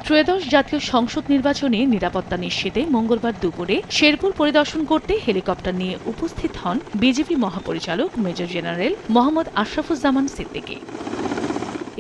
ত্রয়োদশ জাতীয় সংসদ নির্বাচনে নিরাপত্তা নিশ্চিতে মঙ্গলবার দুপুরে শেরপুর পরিদর্শন করতে হেলিকপ্টার নিয়ে উপস্থিত হন বিজিবি মহাপরিচালক মেজর জেনারেল মোহাম্মদ আশরাফুজ্জামান সিদ্দিকী।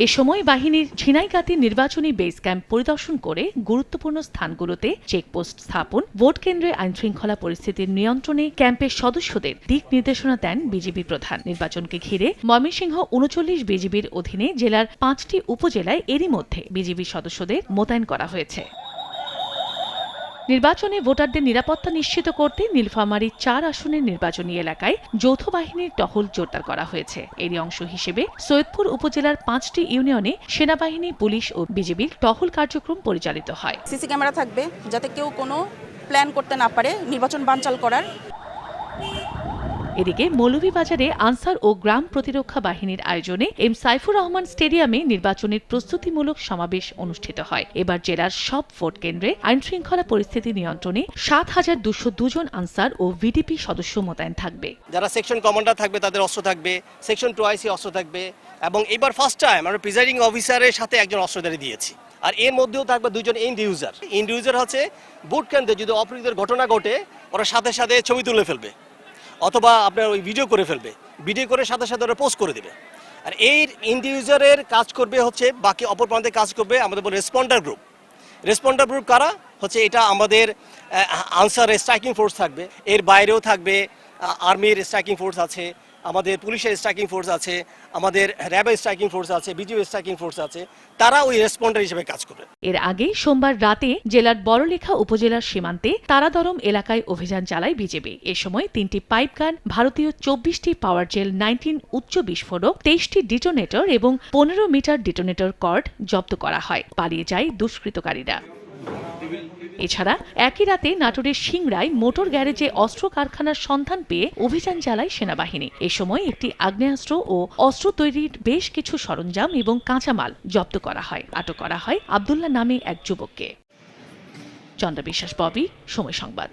এ সময় বাহিনীর ঝিনাইগাতি নির্বাচনী বেস ক্যাম্প পরিদর্শন করে গুরুত্বপূর্ণ স্থানগুলোতে চেকপোস্ট স্থাপন, ভোট কেন্দ্রে আইনশৃঙ্খলা পরিস্থিতির নিয়ন্ত্রণে ক্যাম্পের সদস্যদের দিক নির্দেশনা দেন বিজিবি প্রধান। নির্বাচনকে ঘিরে ময়মনসিংহ ৩৯ বিজিবির অধীনে জেলার ৫টি উপজেলায় এরই মধ্যে বিজিবি সদস্যদের মোতায়েন করা হয়েছে। নির্বাচনে ভোটারদের নিরাপত্তা নিশ্চিত করতে নীলফামারী ৪ আসনের নির্বাচনী এলাকায় যৌথ বাহিনীর টহল জোরদার করা হয়েছে। এরই অংশ হিসেবে সৈয়দপুর উপজেলার ৫টি ইউনিয়নে সেনাবাহিনী, পুলিশ ও বিজিবির টহল কার্যক্রম পরিচালিত হয়। সিসি ক্যামেরা থাকবে যাতে কেউ কোনো প্ল্যান করতে না পারে নির্বাচন বানচাল করার। এদিকে মৌলভীবাজারে আনসার ও গ্রাম প্রতিরক্ষা বাহিনীর আয়োজনে এম সাইফুর রহমান স্টেডিয়ামে নির্বাচনের প্রস্তুতিমূলক সমাবেশ অনুষ্ঠিত হয়। এবার জেলার সব ভোট কেন্দ্রে আইনশৃঙ্খলা পরিস্থিতি নিয়ন্ত্রণে ৭,২০২ জন আনসার ও ভিডিপি সদস্য মোতায়েন থাকবে। যারা সেকশন কমান্ডার থাকবে তাদের অস্ত্র থাকবে, সেকশন 2IC অস্ত্র থাকবে, এবং এবার ফার্স্ট টাইম আমরা প্রিজাইডিং অফিসারের সাথে একজন অস্ত্রধারী দিয়েছি। আর এর মধ্যেও থাকবে 2 জন এন্ড ইউজার হচ্ছে ভোট কেন্দ্রে যদি অপ্রীতিকর ঘটনা ঘটে ওরা সাথে সাথে ছবি তুলে ফেলবে অথবা আপনার ওই ভিডিও করে ফেলবে, ভিডিও করে সাথে সাথে ওরা পোস্ট করে দেবে। আর এই ইন্ডিভিজুয়ালের কাজ করবে হচ্ছে বাকি অপর প্রান্তে কাজ করবে আমাদের বলে রেসপন্ডার গ্রুপ কারা হচ্ছে এটা আমাদের আনসার স্ট্রাইকিং ফোর্স থাকবে, এর বাইরেও থাকবে আর্মির স্ট্রাইকিং ফোর্স আছে, আমাদের পুলিশের স্ট্রাইকিং ফোর্স আছে, আমাদের র্যাবের স্ট্রাইকিং ফোর্স আছে, বিজিবি স্ট্রাইকিং ফোর্স আছে, তারা ওই রেসপন্ডার হিসেবে কাজ করবে। এর আগে সোমবার রাতে জেলার বড়লেখা উপজেলার সীমান্তে তারাদরম এলাকায় অভিযান চালায় বিজেপি। এ সময় 3টি পাইপগান, ভারতীয় 24টি পাওয়ার জেল, 19 উচ্চ বিস্ফোরক, 23টি ডিটোনেটর এবং 15 মিটার ডিটোনেটর কর্ড জব্দ করা হয়। পালিয়ে যায় দুষ্কৃতকারীরা। এছাড়া একই রাতে নাটোরের সিংড়ায় মোটর গ্যারেজে অস্ত্র কারখানার সন্ধান পেয়ে অভিযান চালায় সেনাবাহিনী। এ সময় একটি আগ্নেয়াস্ত্র ও অস্ত্র তৈরির বেশ কিছু সরঞ্জাম এবং কাঁচামাল জব্দ করা হয়। আটক করা হয় আব্দুল্লাহ নামে এক যুবককে। চন্দ্রা বিশ্বাস, ববি, সময় সংবাদ।